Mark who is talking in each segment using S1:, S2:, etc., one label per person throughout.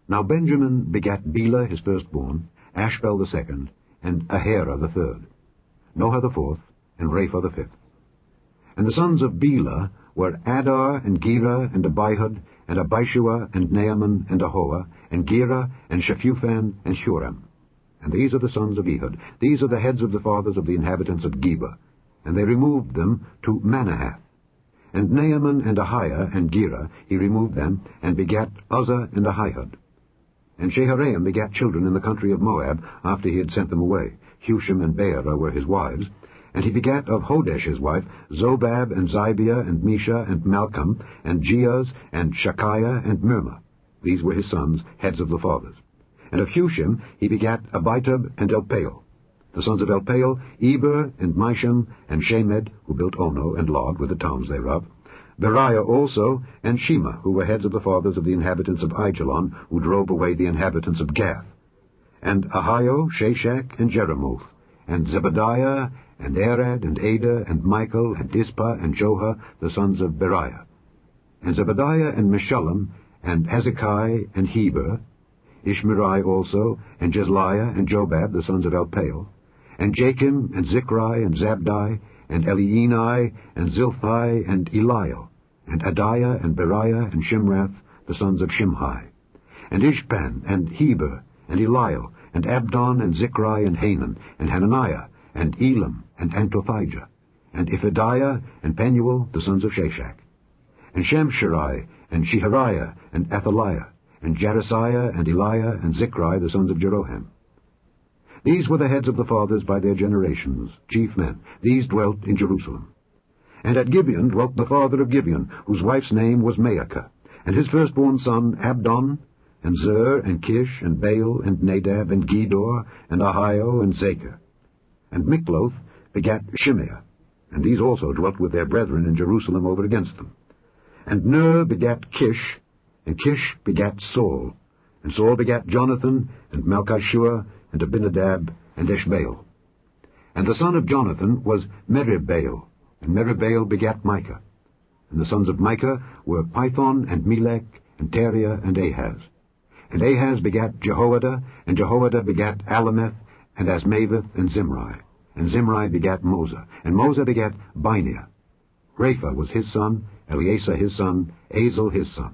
S1: Now Benjamin begat Bela his firstborn, Ashbel the second, and Ahara the third, Noah the fourth, and Rapha the fifth. And the sons of Bela were Adar, and Gera, and Abihud, and Abishua, and Naaman, and Ahoah, and Gera, and Shephufan, and Huram. And these are the sons of Ehud. These are the heads of the fathers of the inhabitants of Geba. And they removed them to Manahath. And Naaman and Ahiah and Gera he removed them, and begat Uzzah and Ahihud. And Shaharaim begat children in the country of Moab, after he had sent them away. Husham and Beerah were his wives. And he begat of Hodesh his wife Zobab and Zibiah and Mesha and Malcolm and Jeaz and Shekiah and Mirmah. These were his sons, heads of the fathers. And of Hushim he begat Abitub and Elpaal. The sons of Elpaal, Eber and Misham and Shemed, who built Ono and Lod with the towns thereof, Beriah also, and Shema, who were heads of the fathers of the inhabitants of Aijalon, who drove away the inhabitants of Gath, and Ahio, Shashak, and Jeremoth, and Zebadiah, and Arad, and Ada, and Michael, and Ispa, and Joha, the sons of Beriah, and Zebadiah, and Meshullam, and Hezekiah, and Heber, Ishmerai also, and Jezliah, and Jobab, the sons of Elpaal, and Jachim, and Zichri, and Zabdi, and Elienai, and Zilphai, and Eliel, and Adiah, and Beriah, and Shimrath, the sons of Shimhi, and Ishpan, and Heber, and Eliel, and Abdon, and Zichri, and Hanan, and Hananiah, and Elam, and Antophijah, and Iphidiah, and Penuel, the sons of Shashak, and Shamsherai, and Shehariah, and Athaliah, and Jarisiah, and Eliah, and Zichri, the sons of Jeroham. These were the heads of the fathers by their generations, chief men. These dwelt in Jerusalem. And at Gibeon dwelt the father of Gibeon, whose wife's name was Maacah, and his firstborn son Abdon, and Zer, and Kish, and Baal, and Nadab, and Gedor, and Ahio, and Zachar. And Mikloth begat Shimeah, and these also dwelt with their brethren in Jerusalem over against them. And Ner begat Kish, and Kish begat Saul, and Saul begat Jonathan, and Malchishua, and Abinadab, and Ishbaal. And the son of Jonathan was Meribbaal, and Meribbaal begat Micah. And the sons of Micah were Python, and Melech, and Teriah, and Ahaz. And Ahaz begat Jehoiada, and Jehoiada begat Alameth, and Asmaveth, and Zimri. And Zimri begat Moza, and Moza begat Bineah. Rapha was his son, Eleasah his son, Azel his son.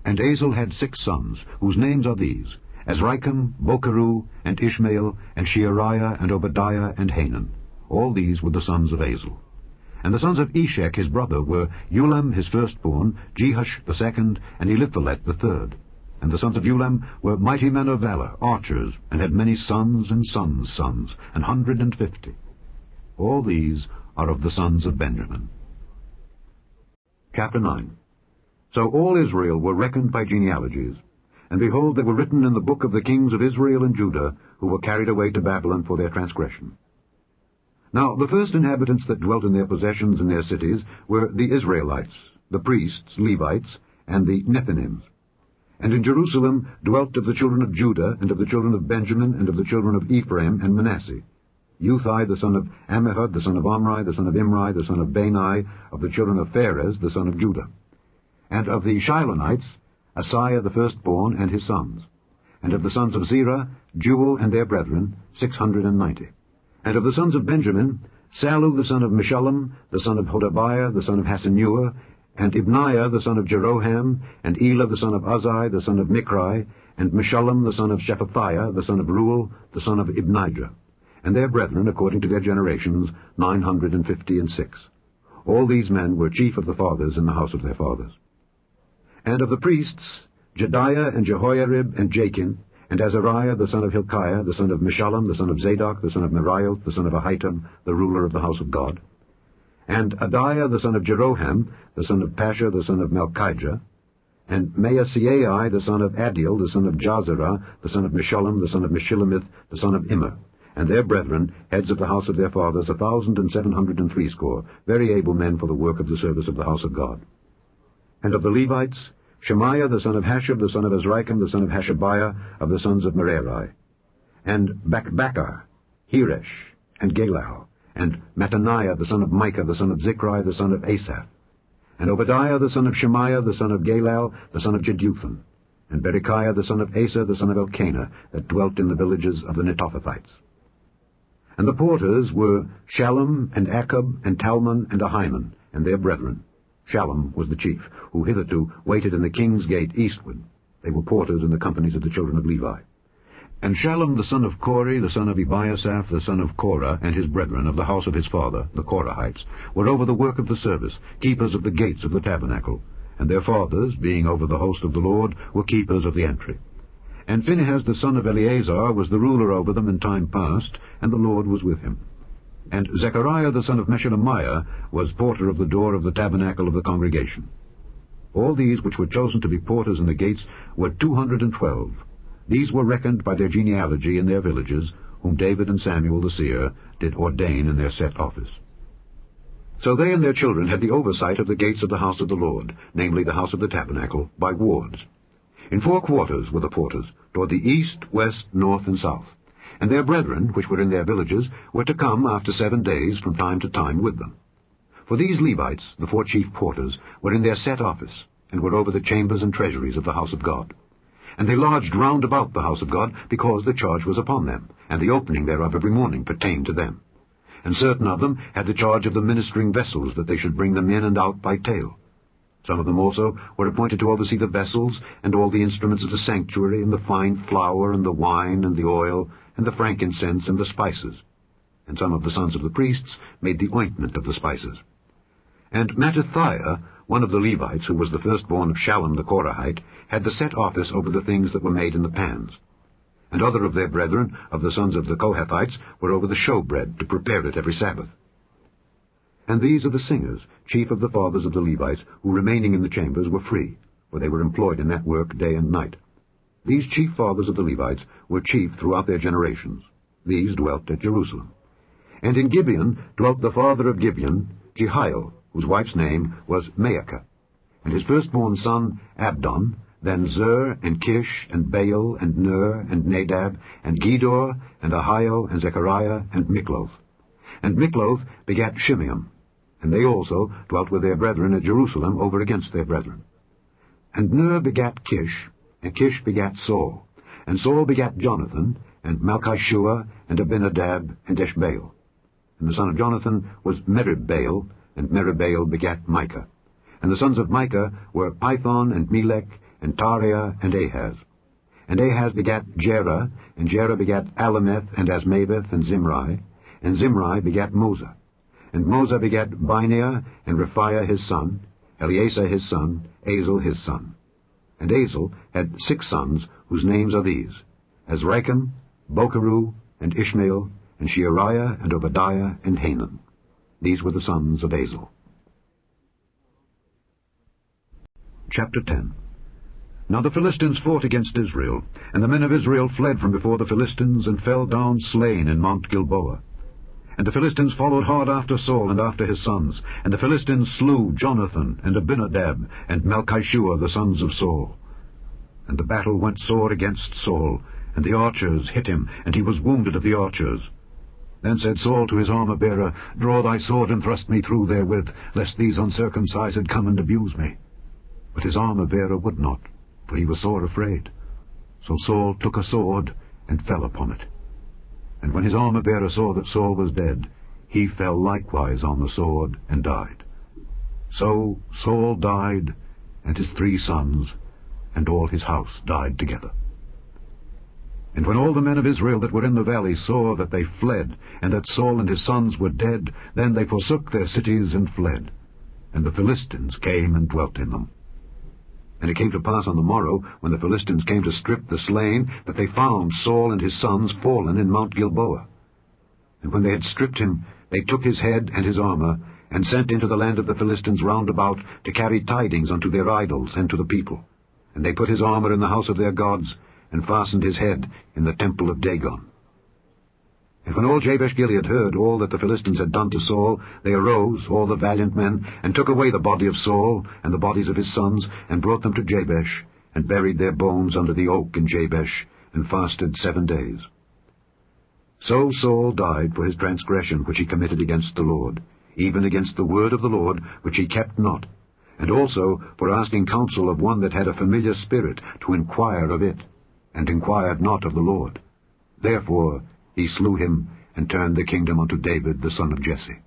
S1: And Azel had 6 sons, whose names are these: Azrikam, Bokeru, and Ishmael, and Sheariah, and Obadiah, and Hanan. All these were the sons of Azel. And the sons of Eshek his brother were Ulam his firstborn, Jehush the second, and Eliphalet the third. And the sons of Ulam were mighty men of valor, archers, and had many sons and sons' sons, 150. All these are of the sons of Benjamin. Chapter 9. So all Israel were reckoned by genealogies, and behold, they were written in the book of the kings of Israel and Judah, who were carried away to Babylon for their transgression. Now the first inhabitants that dwelt in their possessions and their cities were the Israelites, the priests, Levites, and the Nethinims. And in Jerusalem dwelt of the children of Judah, and of the children of Benjamin, and of the children of Ephraim and Manasseh, Uthai the son of Ammihud, the son of Omri, the son of Imri, the son of Bani, of the children of Pharez, the son of Judah. And of the Shilonites, Asaiah the firstborn and his sons. And of the sons of Zerah, Jewel and their brethren, 690. And of the sons of Benjamin, Sallu the son of Meshullam, the son of Hodabiah, the son of Hasenuah, and Ibniah the son of Jeroham, and Elah the son of Uzzi, the son of Michri, and Meshullam the son of Shephatiah, the son of Ruel, the son of Ibnijah. And their brethren, according to their generations, 956. All these men were chief of the fathers in the house of their fathers. And of the priests, Jediah, and Jehoiarib, and Jachin, and Azariah the son of Hilkiah, the son of Meshullam, the son of Zadok, the son of Merioth, the son of Ahitub, the ruler of the house of God, and Adiah the son of Jeroham, the son of Pasha, the son of Malchijah, and Maaseiah the son of Adiel, the son of Jazerah, the son of Meshullam, the son of Meshillemith, the son of Immer, and their brethren, heads of the house of their fathers, 1,760, very able men for the work of the service of the house of God. And of the Levites, Shemaiah the son of Hashab, the son of Azrikam, the son of Hashabiah, of the sons of Merari, and Bakbakkar, Heresh, and Galal, and Mattaniah the son of Micah, the son of Zichri, the son of Asaph, and Obadiah the son of Shemaiah, the son of Galal, the son of Jeduthun, and Berechiah the son of Asa the son of Elkanah, that dwelt in the villages of the Netophathites. And the porters were Shallum, and Achab, and Talmon, and Ahiman, and their brethren. Shallum was the chief, who hitherto waited in the king's gate eastward. They were porters in the companies of the children of Levi. And Shallum the son of Kori, the son of Ebiasaph, the son of Korah, and his brethren of the house of his father, the Korahites, were over the work of the service, keepers of the gates of the tabernacle, and their fathers, being over the host of the Lord, were keepers of the entry. And Phinehas the son of Eleazar was the ruler over them in time past, and the Lord was with him. And Zechariah the son of Meshelemiah was porter of the door of the tabernacle of the congregation. All these which were chosen to be porters in the gates were 212. These were reckoned by their genealogy in their villages, whom David and Samuel the seer did ordain in their set office. So they and their children had the oversight of the gates of the house of the Lord, namely the house of the tabernacle, by wards. In 4 quarters were the porters, toward the east, west, north, and south. And their brethren, which were in their villages, were to come after 7 days from time to time with them. For these Levites, the 4 chief porters, were in their set office, and were over the chambers and treasuries of the house of God. And they lodged round about the house of God, because the charge was upon them, and the opening thereof every morning pertained to them. And certain of them had the charge of the ministering vessels, that they should bring them in and out by tale. Some of them also were appointed to oversee the vessels, and all the instruments of the sanctuary, and the fine flour, and the wine, and the oil, and the frankincense, and the spices. And some of the sons of the priests made the ointment of the spices. And Mattithiah, one of the Levites, who was the firstborn of Shallum the Korahite, had the set office over the things that were made in the pans. And other of their brethren, of the sons of the Kohathites, were over the showbread, to prepare it every Sabbath. And these are the singers, chief of the fathers of the Levites, who remaining in the chambers were free, for they were employed in that work day and night. These chief fathers of the Levites were chief throughout their generations. These dwelt at Jerusalem. And in Gibeon dwelt the father of Gibeon, Jehiel, whose wife's name was Maacah, and his firstborn son Abdon, then Zer, and Kish, and Baal, and Ner, and Nadab, and Gedor, and Ahio, and Zechariah, and Mikloth. And Mikloth begat Shimeam, and they also dwelt with their brethren at Jerusalem over against their brethren. And Ner begat Kish, and Kish begat Saul, and Saul begat Jonathan, and Malchishua, and Abinadab, and Eshbaal. And the son of Jonathan was Meribbaal, and Meribbaal begat Micah. And the sons of Micah were Python, and Melech, and Tariah, and Ahaz. And Ahaz begat Jerah, and Jerah begat Alameth, and Asmaveth, and Zimri, and Zimri begat Moza. And Moza begat Bineah, and Rephiah his son, Eleasah his son, Azel his son. And Azel had 6 sons, whose names are these: Azrikam, Bocheru, and Ishmael, and Sheariah, and Obadiah, and Hanan. These were the sons of Azel. Chapter 10. Now the Philistines fought against Israel, and the men of Israel fled from before the Philistines, and fell down slain in Mount Gilboa. And the Philistines followed hard after Saul and after his sons, and the Philistines slew Jonathan, and Abinadab, and Malchishua, the sons of Saul. And the battle went sore against Saul, and the archers hit him, and he was wounded of the archers. Then said Saul to his armor-bearer, Draw thy sword, and thrust me through therewith, lest these uncircumcised come and abuse me. But his armor-bearer would not, for he was sore afraid. So Saul took a sword, and fell upon it. And when his armor-bearer saw that Saul was dead, he fell likewise on the sword, and died. So Saul died, and his 3 sons, and all his house died together. And when all the men of Israel that were in the valley saw that they fled, and that Saul and his sons were dead, then they forsook their cities and fled. And the Philistines came and dwelt in them. And it came to pass on the morrow, when the Philistines came to strip the slain, that they found Saul and his sons fallen in Mount Gilboa. And when they had stripped him, they took his head and his armor, and sent into the land of the Philistines round about, to carry tidings unto their idols and to the people. And they put his armor in the house of their gods, and fastened his head in the temple of Dagon. And when all Jabesh-Gilead heard all that the Philistines had done to Saul, they arose, all the valiant men, and took away the body of Saul, and the bodies of his sons, and brought them to Jabesh, and buried their bones under the oak in Jabesh, and fasted 7 days. So Saul died for his transgression which he committed against the Lord, even against the word of the Lord which he kept not, and also for asking counsel of one that had a familiar spirit, to inquire of it, and inquired not of the Lord. Therefore he slew him, and turned the kingdom unto David the son of Jesse.